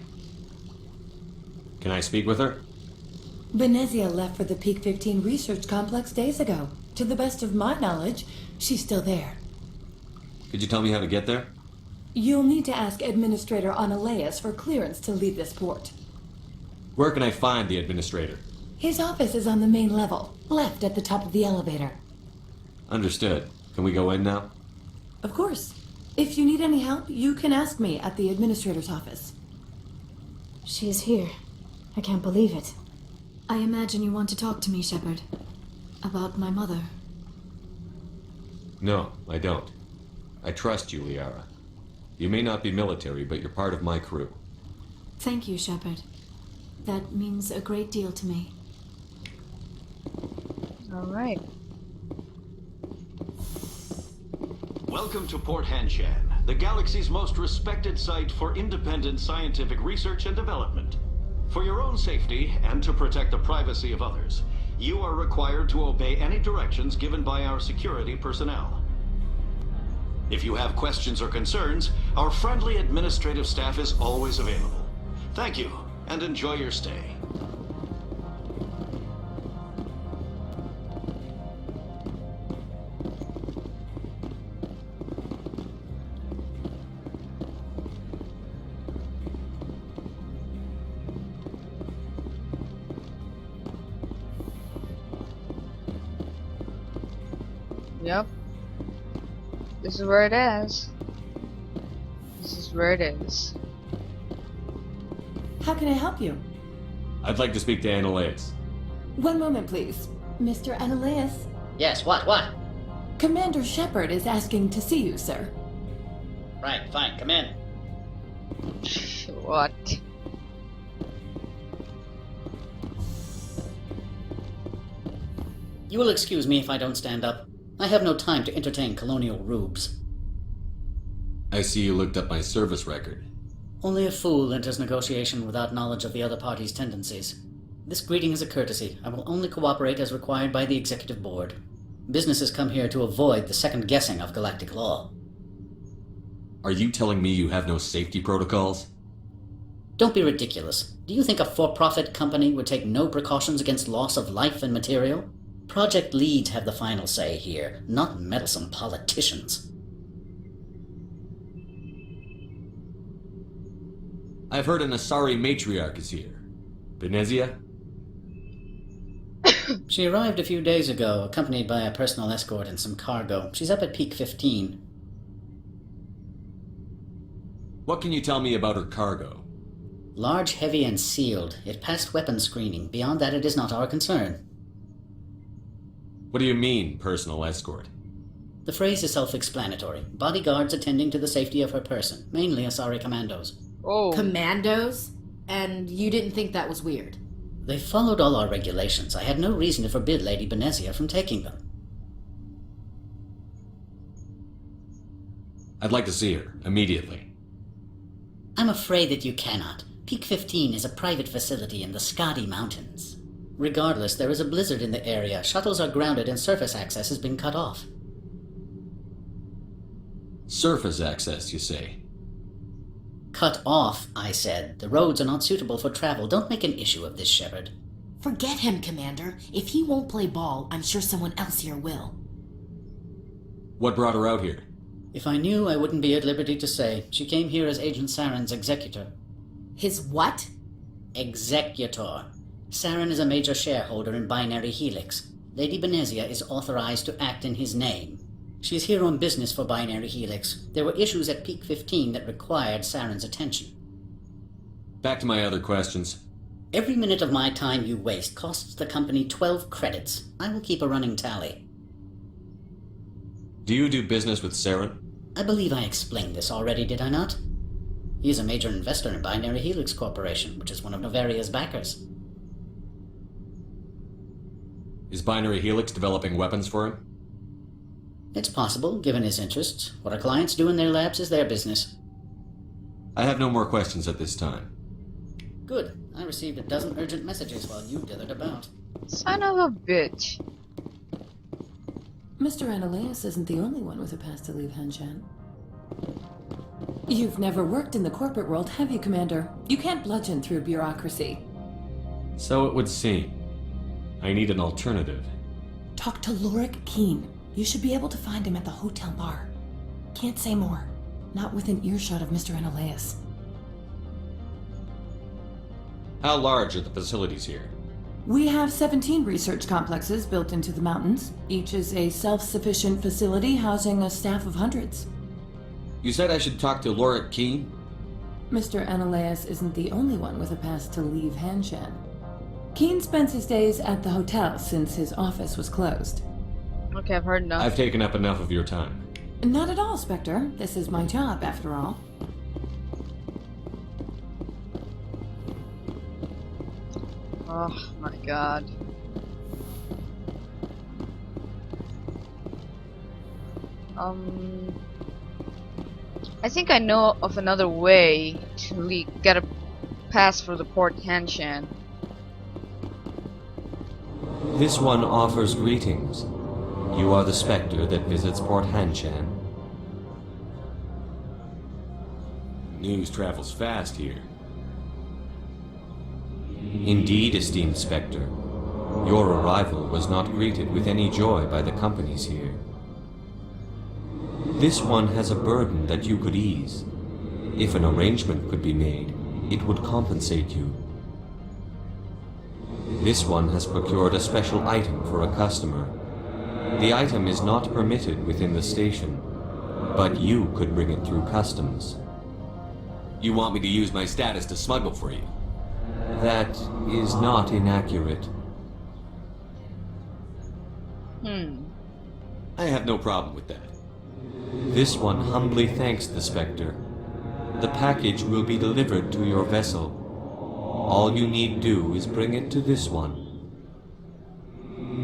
Speaker 3: Can I speak with her?
Speaker 15: Benezia left for the Peak 15 research complex days ago. To the best of my knowledge, she's still there.
Speaker 3: Could you tell me how to get there?
Speaker 15: You'll need to ask Administrator Ananias for clearance to leave this port.
Speaker 3: Where can I find the administrator?
Speaker 15: His office is on the main level, left at the top of the elevator.
Speaker 3: Understood. Can we go in now?
Speaker 15: Of course. If you need any help, you can ask me at the administrator's office.
Speaker 5: She is here. I can't believe it. I imagine you want to talk to me, Shepard. About my mother.
Speaker 3: No, I don't. I trust you, Liara. You may not be military, but you're part of my crew.
Speaker 5: Thank you, Shepard. That means a great deal to me.
Speaker 1: Alright.
Speaker 16: Welcome to Port Hanshan, the galaxy's most respected site for independent scientific research and development. For your own safety and to protect the privacy of others, you are required to obey any directions given by our security personnel. If you have questions or concerns, our friendly administrative staff is always available. Thank you, and enjoy your stay.
Speaker 1: Yep. This is where it is. This is where it is.
Speaker 15: How can I help you?
Speaker 3: I'd like to speak to Ananias.
Speaker 15: One moment, please. Mr. Ananias?
Speaker 17: Yes, what?
Speaker 15: Commander Shepard is asking to see you, sir.
Speaker 17: Right, fine, come in.
Speaker 1: What?
Speaker 17: You will excuse me if I don't stand up. I have no time to entertain colonial rubes.
Speaker 3: I see you looked up my service record.
Speaker 17: Only a fool enters negotiation without knowledge of the other party's tendencies. This greeting is a courtesy. I will only cooperate as required by the Executive Board. Businesses come here to avoid the second guessing of galactic law.
Speaker 3: Are you telling me you have no safety protocols?
Speaker 17: Don't be ridiculous. Do you think a for-profit company would take no precautions against loss of life and material? Project leads have the final say here, not meddlesome politicians.
Speaker 3: I've heard an Asari matriarch is here. Benezia?
Speaker 17: She arrived a few days ago, accompanied by a personal escort and some cargo. She's up at Peak 15.
Speaker 3: What can you tell me about her cargo?
Speaker 17: Large, heavy, and sealed. It passed weapons screening. Beyond that, it is not our concern.
Speaker 3: What do you mean, personal escort?
Speaker 17: The phrase is self-explanatory. Bodyguards attending to the safety of her person, mainly Asari commandos.
Speaker 1: Oh.
Speaker 9: Commandos? And you didn't think that was weird?
Speaker 17: They followed all our regulations. I had no reason to forbid Lady Benezia from taking them.
Speaker 3: I'd like to see her, immediately.
Speaker 17: I'm afraid that you cannot. Peak 15 is a private facility in the Skadi Mountains. Regardless, there is a blizzard in the area. Shuttles are grounded and surface access has been cut off.
Speaker 3: Surface access, you say?
Speaker 17: Cut off, I said. The roads are not suitable for travel. Don't make an issue of this, Shepard.
Speaker 9: Forget him, Commander. If he won't play ball, I'm sure someone else here will.
Speaker 3: What brought her out here?
Speaker 17: If I knew, I wouldn't be at liberty to say. She came here as Agent Saren's executor.
Speaker 9: His what?
Speaker 17: Executor. Saren is a major shareholder in Binary Helix. Lady Benezia is authorized to act in his name. She's here on business for Binary Helix. There were issues at Peak 15 that required Saren's attention.
Speaker 3: Back to my other questions.
Speaker 17: Every minute of my time you waste costs the company 12 credits. I will keep a running tally.
Speaker 3: Do you do business with Saren?
Speaker 17: I believe I explained this already, did I not? He is a major investor in Binary Helix Corporation, which is one of Noveria's backers.
Speaker 3: Is Binary Helix developing weapons for him?
Speaker 17: It's possible, given his interests. What our clients do in their labs is their business.
Speaker 3: I have no more questions at this time.
Speaker 17: Good. I received a dozen urgent messages while you dithered about.
Speaker 1: Son of a bitch.
Speaker 15: Mr. Ananias isn't the only one with a pass to leave Hanshan. You've never worked in the corporate world, have you, Commander? You can't bludgeon through bureaucracy.
Speaker 3: So it would seem. I need an alternative.
Speaker 15: Talk to Lorik Keen. You should be able to find him at the hotel bar. Can't say more. Not within earshot of Mr. Ananias.
Speaker 3: How large are the facilities here?
Speaker 15: We have 17 research complexes built into the mountains. Each is a self-sufficient facility housing a staff of hundreds.
Speaker 3: You said I should talk to Lorik Keen?
Speaker 15: Mr. Ananias isn't the only one with a pass to leave Hanshan. Keen spends his days at the hotel since his office was closed.
Speaker 1: Okay, I've heard enough.
Speaker 3: I've taken up enough of your time.
Speaker 15: Not at all, Spectre. This is my job, after all.
Speaker 1: Oh my god. I think I know of another way to get a pass for the Port Hanshan.
Speaker 3: This one offers greetings. You are the Spectre that visits Port Hanshan. News travels fast here. Indeed, esteemed Spectre. Your arrival was not greeted with any joy by the companies here. This one has a burden that you could ease. If an arrangement could be made, it would compensate you. This one has procured a special item for a customer. The item is not permitted within the station, but you could bring it through customs. You want me to use my status to smuggle for you? That is not inaccurate. I have no problem with that. This one humbly thanks the Spectre. The package will be delivered to your vessel. All you need do is bring it to this one.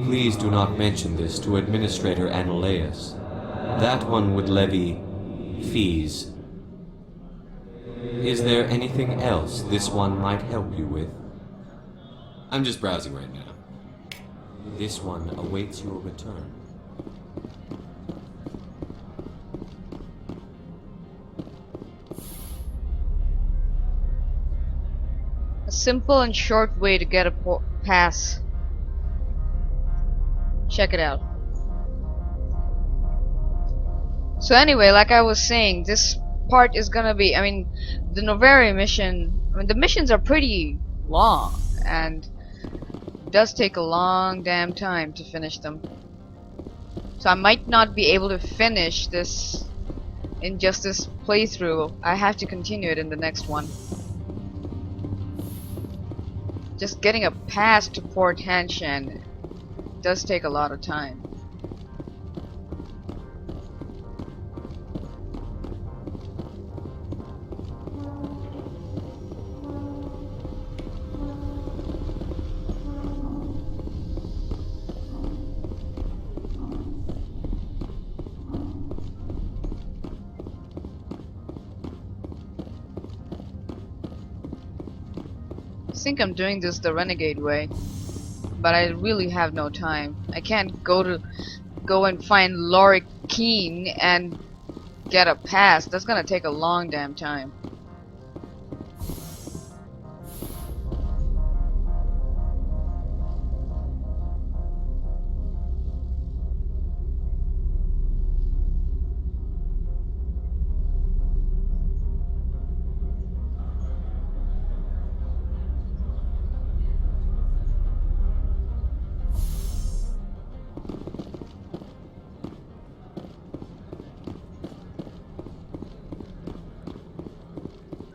Speaker 3: Please do not mention this to Administrator Ananias. That one would levy fees. Is there anything else this one might help you with? I'm just browsing right now. This one awaits your return.
Speaker 1: A simple and short way to get a pass. Check it out. So anyway, like I was saying, this part is gonna be, the Noveria mission, the missions are pretty long, and it does take a long damn time to finish them. So I might not be able to finish this in just this playthrough. I have to continue it in the next one. Just getting a pass to Port Hanshan does take a lot of time. I think I'm doing this the renegade way. but I really have no time. I can't go and find Laurie Keene and get a pass. That's gonna take a long damn time.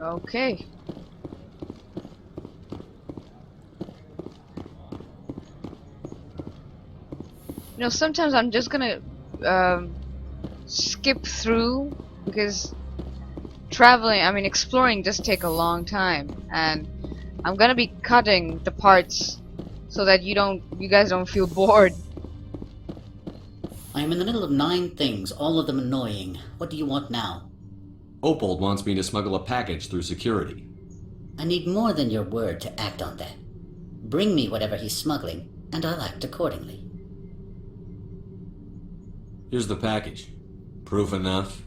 Speaker 1: Okay. You know, sometimes I'm just gonna skip through because exploring does take a long time, and I'm gonna be cutting the parts so that you guys don't feel bored.
Speaker 17: I am in the middle of 9 things, all of them annoying. What do you want now?
Speaker 3: Opold wants me to smuggle a package through security.
Speaker 17: I need more than your word to act on that. Bring me whatever he's smuggling, and I'll act accordingly.
Speaker 3: Here's the package. Proof enough?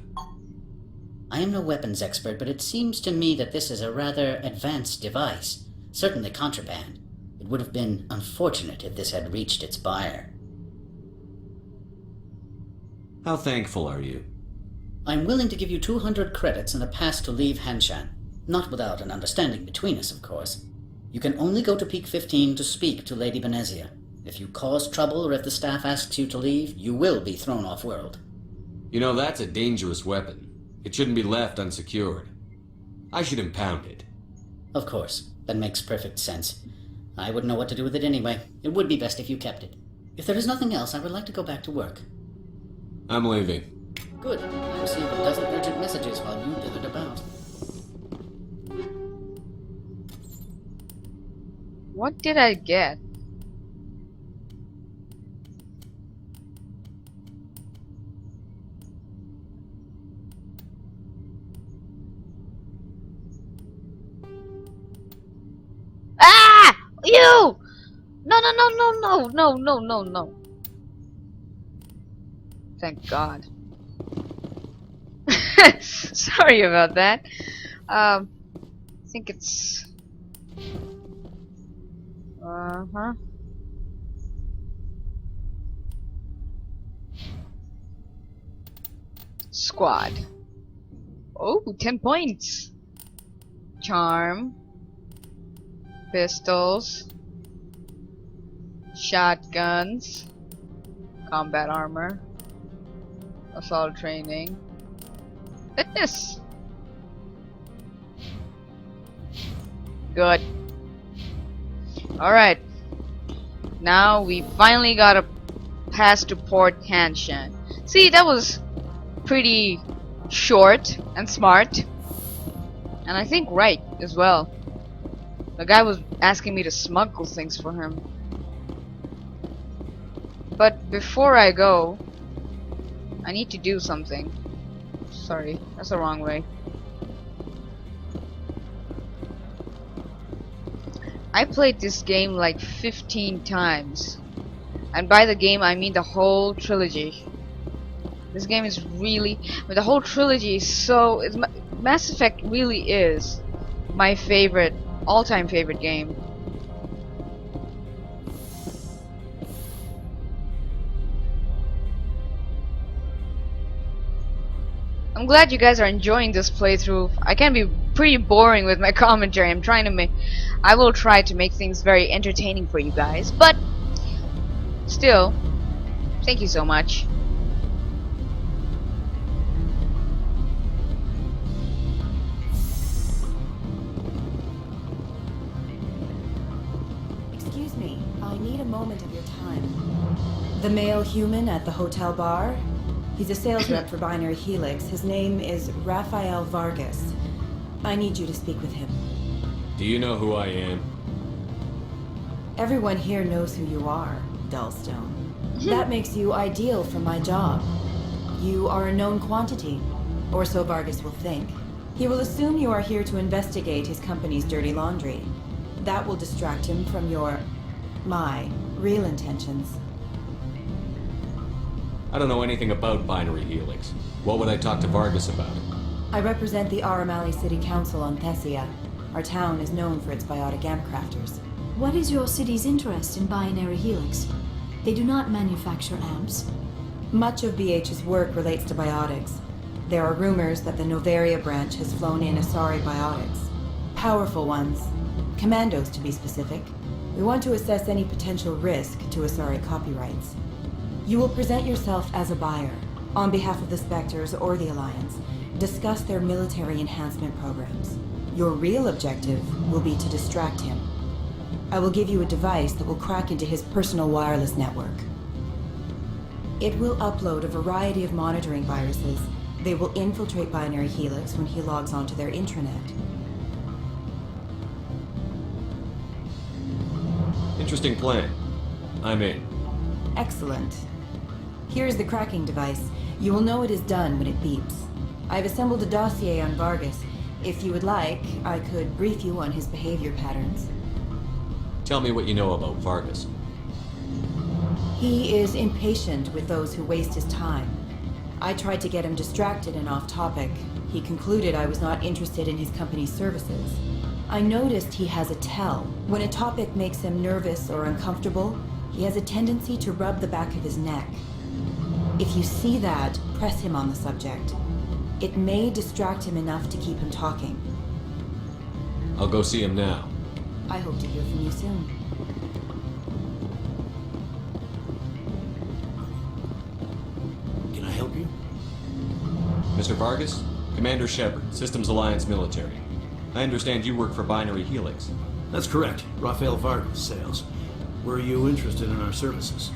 Speaker 17: I am no weapons expert, but it seems to me that this is a rather advanced device. Certainly contraband. It would have been unfortunate if this had reached its buyer.
Speaker 3: How thankful are you?
Speaker 17: I'm willing to give you 200 credits and a pass to leave Hanshan. Not without an understanding between us, of course. You can only go to Peak 15 to speak to Lady Benezia. If you cause trouble or if the staff asks you to leave, you will be thrown off-world.
Speaker 3: You know, that's a dangerous weapon. It shouldn't be left unsecured. I should impound it.
Speaker 17: Of course. That makes perfect sense. I wouldn't know what to do with it anyway. It would be best if you kept it. If there is nothing else, I would like to go back to work.
Speaker 3: I'm leaving.
Speaker 17: Good. I received a dozen urgent messages while you dithered about.
Speaker 1: What did I get? Ah! You! No, no, no, no, no, no, no, no, no. Thank God. Sorry about that. I think it's... Uh-huh. Squad. Oh, 10 points. Charm. Pistols. Shotguns. Combat armor. Assault training. Fitness. Good. Alright. Now we finally got a pass to Port Hanshan. See, that was pretty short and smart. And I think right as well. The guy was asking me to smuggle things for him. But before I go, I need to do something. Sorry, that's the wrong way. I played this game like 15 times. And by the game I mean the whole trilogy. This game is really... the whole trilogy is so... Mass Effect really is my favorite, all-time favorite game. I'm glad you guys are enjoying this playthrough. I can be pretty boring with my commentary. I will try to make things very entertaining for you guys, but still, thank you so much.
Speaker 15: Excuse me, I need a moment of your time. The male human at the hotel bar? He's a sales rep for Binary Helix. His name is Rafael Vargas. I need you to speak with him.
Speaker 3: Do you know who I am?
Speaker 15: Everyone here knows who you are, Dullstone. That makes you ideal for my job. You are a known quantity, or so Vargas will think. He will assume you are here to investigate his company's dirty laundry. That will distract him from your My real intentions.
Speaker 3: I don't know anything about Binary Helix. What would I talk to Vargas about?
Speaker 15: I represent the Aramali City Council on Thessia. Our town is known for its biotic amp crafters.
Speaker 5: What is your city's interest in Binary Helix? They do not manufacture amps.
Speaker 15: Much of BH's work relates to biotics. There are rumors that the Noveria branch has flown in Asari biotics. Powerful ones. Commandos, to be specific. We want to assess any potential risk to Asari copyrights. You will present yourself as a buyer, on behalf of the Spectres or the Alliance. Discuss their military enhancement programs. Your real objective will be to distract him. I will give you a device that will crack into his personal wireless network. It will upload a variety of monitoring viruses. They will infiltrate Binary Helix when he logs onto their intranet.
Speaker 3: Interesting plan. I'm in.
Speaker 15: Excellent. Here's the cracking device. You will know it is done when it beeps. I've assembled a dossier on Vargas. If you would like, I could brief you on his behavior patterns.
Speaker 3: Tell me what you know about Vargas.
Speaker 15: He is impatient with those who waste his time. I tried to get him distracted and off topic. He concluded I was not interested in his company's services. I noticed he has a tell. When a topic makes him nervous or uncomfortable, he has a tendency to rub the back of his neck. If you see that, press him on the subject. It may distract him enough to keep him talking.
Speaker 3: I'll go see him now.
Speaker 15: I hope to hear from you soon.
Speaker 2: Can I help you?
Speaker 3: Mr. Vargas? Commander Shepard, Systems Alliance Military. I understand you work for Binary Helix.
Speaker 2: That's correct. Rafael Vargas, sales. Were you interested in our services?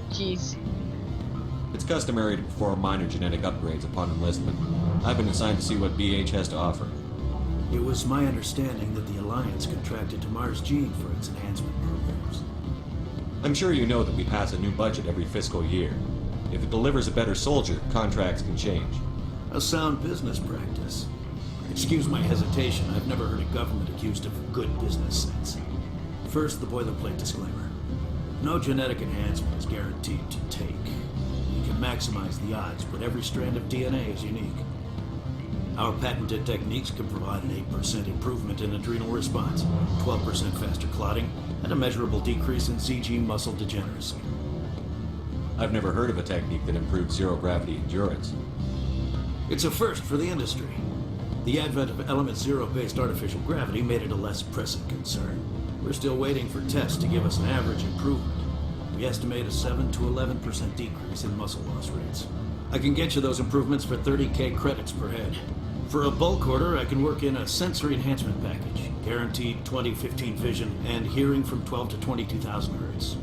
Speaker 1: Jeez.
Speaker 3: It's customary to perform minor genetic upgrades upon enlistment. I've been assigned to see what BH has to offer.
Speaker 2: It was my understanding that the Alliance contracted to Mars Gene for its enhancement programs.
Speaker 3: I'm sure you know that we pass a new budget every fiscal year. If it delivers a better soldier, contracts can change.
Speaker 2: A sound business practice. Excuse my hesitation, I've never heard a government accused of good business sense. First, the boilerplate disclaimer. No genetic enhancement is guaranteed to take. You can maximize the odds, but every strand of DNA is unique. Our patented techniques can provide an 8% improvement in adrenal response, 12% faster clotting, and a measurable decrease in ZG muscle degeneracy.
Speaker 3: I've never heard of a technique that improves zero-gravity endurance.
Speaker 2: It's a first for the industry. The advent of element zero-based artificial gravity made it a less pressing concern. We're still waiting for tests to give us an average improvement. We estimate a 7 to 11% decrease in muscle loss rates. I can get you those improvements for 30K credits per head. For a bulk order, I can work in a sensory enhancement package, guaranteed 20/15 vision and hearing from 12 to 22,000 hertz.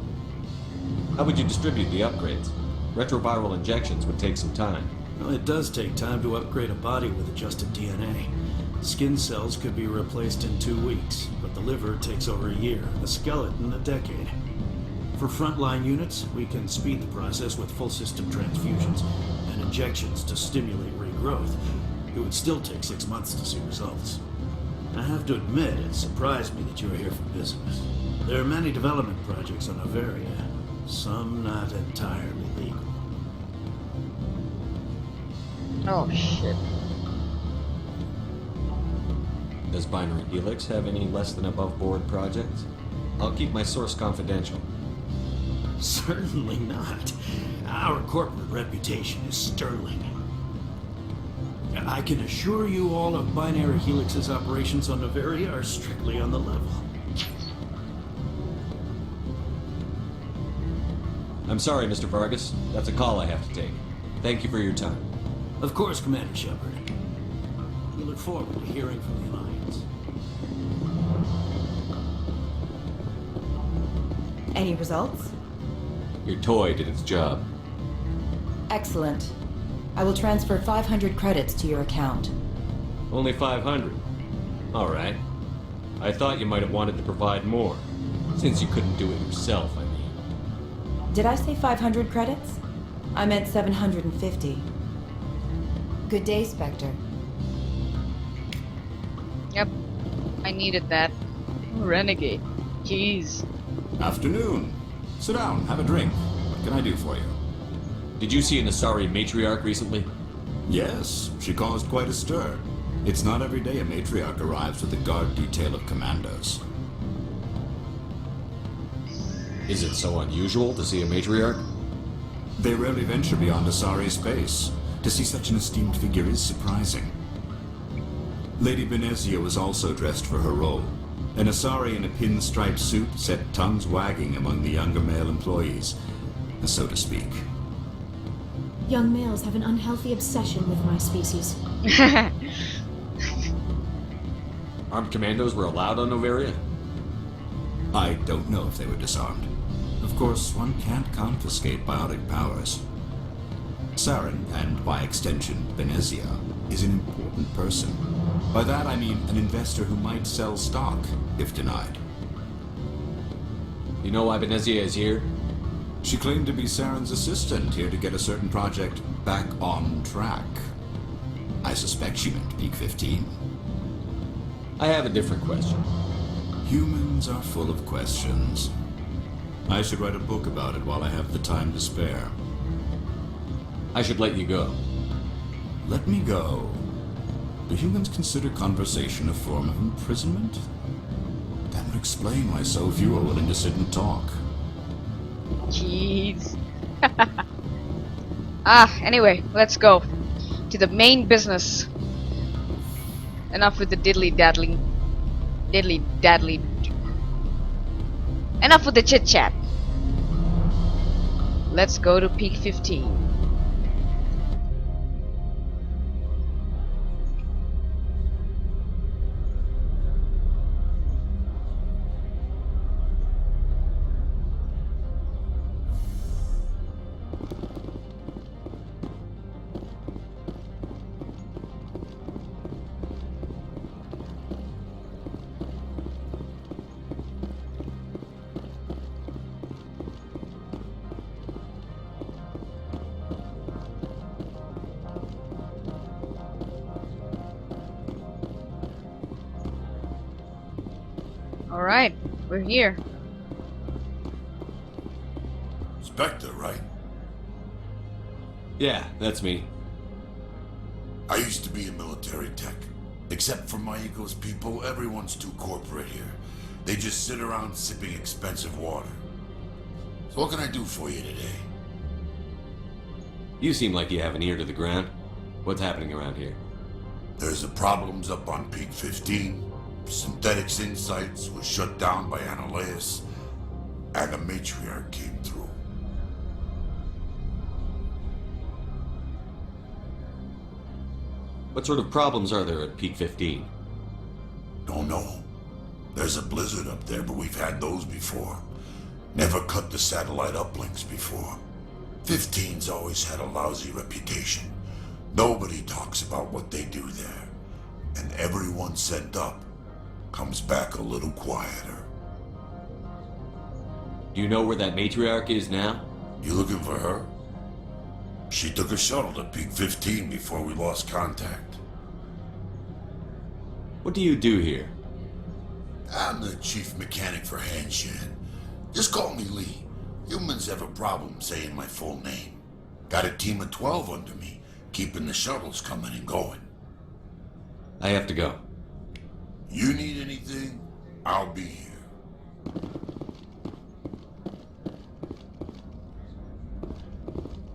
Speaker 3: How would you distribute the upgrades? Retroviral injections would take some time.
Speaker 2: Well, it does take time to upgrade a body with adjusted DNA. Skin cells could be replaced in 2 weeks, but the liver takes over a year, the skeleton a decade. For frontline units, we can speed the process with full system transfusions and injections to stimulate regrowth. It would still take 6 months to see results. I have to admit, it surprised me that you were here for business. There are many development projects on Noveria, some not entirely legal.
Speaker 1: Oh, shit.
Speaker 3: Does Binary Helix have any less than above-board projects? I'll keep my source confidential.
Speaker 2: Certainly not. Our corporate reputation is sterling. I can assure you all of Binary Helix's operations on Noveria are strictly on the level.
Speaker 3: I'm sorry, Mr. Vargas. That's a call I have to take. Thank you for your time.
Speaker 2: Of course, Commander Shepard. We look forward to hearing from the Alliance.
Speaker 15: Any results?
Speaker 3: Your toy did its job.
Speaker 15: Excellent. I will transfer 500 credits to your account.
Speaker 3: Only 500. All right. I thought you might have wanted to provide more, since you couldn't do it yourself, I mean.
Speaker 15: Did I say 500 credits? I meant 750. Good day, Spectre.
Speaker 1: Yep. I needed that. Renegade. Jeez.
Speaker 18: Afternoon. Sit down, have a drink. What can I do for you?
Speaker 3: Did you see an Asari matriarch recently?
Speaker 18: Yes, she caused quite a stir. It's not every day a matriarch arrives with a guard detail of commandos.
Speaker 3: Is it so unusual to see a matriarch?
Speaker 18: They rarely venture beyond Asari space. To see such an esteemed figure is surprising. Lady Benezia was also dressed for her role. An Asari in a pinstripe suit set tongues wagging among the younger male employees, so to speak.
Speaker 5: Young males have an unhealthy obsession with my species.
Speaker 3: Armed commandos were allowed on Noveria?
Speaker 18: I don't know if they were disarmed. Of course, one can't confiscate biotic powers. Saren, and by extension, Benezia, is an important person. By that I mean an investor who might sell stock, if denied.
Speaker 3: You know why Benezia is here?
Speaker 18: She claimed to be Saren's assistant, here to get a certain project back on track. I suspect she meant Peak 15.
Speaker 3: I have a different question.
Speaker 18: Humans are full of questions. I should write a book about it while I have the time to spare.
Speaker 3: I should let you go.
Speaker 18: Let me go? Do humans consider conversation a form of imprisonment? That would explain why so few are willing to sit and talk.
Speaker 1: Jeez. Anyway, let's go to the main business. Enough with the diddly daddling. Diddly daddly. Enough with the chit chat. Let's go to Peak 15. Alright, we're here.
Speaker 8: Spectre, right?
Speaker 3: Yeah, that's me.
Speaker 8: I used to be in military tech. Except for my ego's people, everyone's too corporate here. They just sit around sipping expensive water. So what can I do for you today?
Speaker 3: You seem like you have an ear to the ground. What's happening around here?
Speaker 8: There's the problems up on Peak 15. Synthetics Insights was shut down by Annaleus, and a matriarch came through.
Speaker 3: What sort of problems are there at Peak 15?
Speaker 8: Don't know. There's a blizzard up there, but we've had those before. Never cut the satellite uplinks before. 15's always had a lousy reputation. Nobody talks about what they do there. And everyone sent up comes back a little quieter.
Speaker 3: Do you know where that matriarch is now?
Speaker 8: You looking for her? She took a shuttle to Peak 15 before we lost contact.
Speaker 3: What do you do here?
Speaker 8: I'm the chief mechanic for Hanshan. Just call me Lee. Humans have a problem saying my full name. Got a team of 12 under me, keeping the shuttles coming and going.
Speaker 3: I have to go.
Speaker 8: You need anything, I'll be here.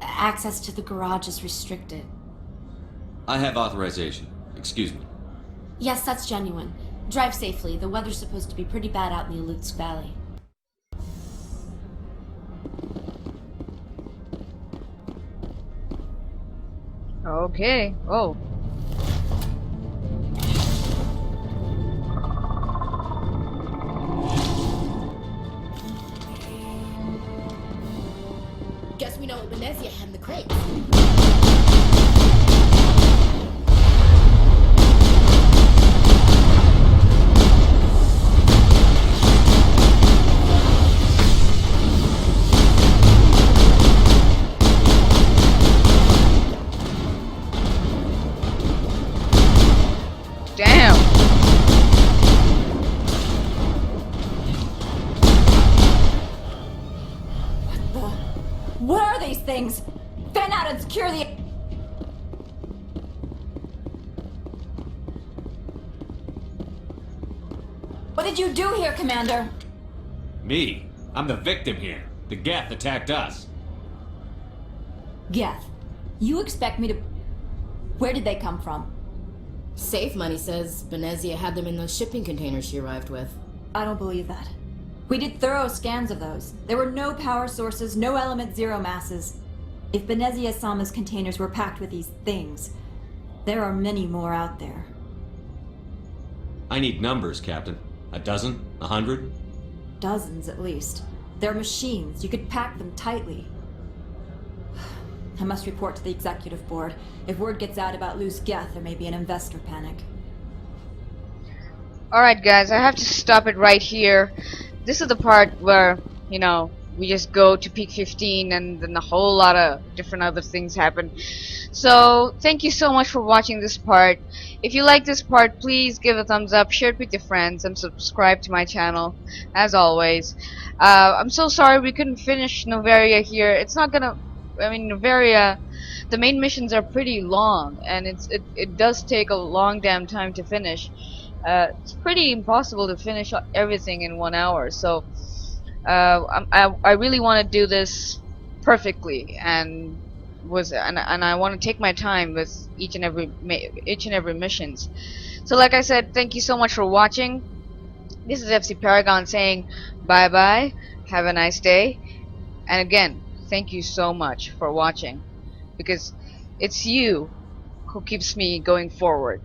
Speaker 9: Access to the garage is restricted.
Speaker 3: I have authorization. Excuse me.
Speaker 9: Yes, that's genuine. Drive safely. The weather's supposed to be pretty bad out in the Alutsk Valley.
Speaker 1: Okay. Oh.
Speaker 9: Guess we know what Venezia had in the crate.
Speaker 1: Damn.
Speaker 14: are these things? Fan out and secure the... What did you do here, Commander?
Speaker 3: Me? I'm the victim here. The Geth attacked us.
Speaker 14: Geth, you expect me to... Where did they come from?
Speaker 9: Safe Money says Benezia had them in those shipping containers she arrived with.
Speaker 14: I don't believe that. We did thorough scans of those. There were no power sources, no element zero masses. If Benezia Sama's containers were packed with these things, there are many more out there.
Speaker 3: I need numbers, Captain. A dozen? 100?
Speaker 14: Dozens, at least. They're machines. You could pack them tightly. I must report to the executive board. If word gets out about loose Geth, there may be an investor panic.
Speaker 1: Alright guys, I have to stop it right here. This is the part where, you know, we just go to peak 15 and then a whole lot of different other things happen. So, thank you so much for watching this part. If you like this part, please give a thumbs up, share it with your friends, and subscribe to my channel, as always. I'm so sorry we couldn't finish Noveria here. It's not gonna... I mean, Noveria, the main missions are pretty long, and it does take a long damn time to finish. It's pretty impossible to finish everything in 1 hour, so I really want to do this perfectly, and I want to take my time with each and every missions. So like I said, thank you so much for watching. This is FC Paragon saying bye bye, have a nice day, and again, thank you so much for watching, because it's you who keeps me going forward.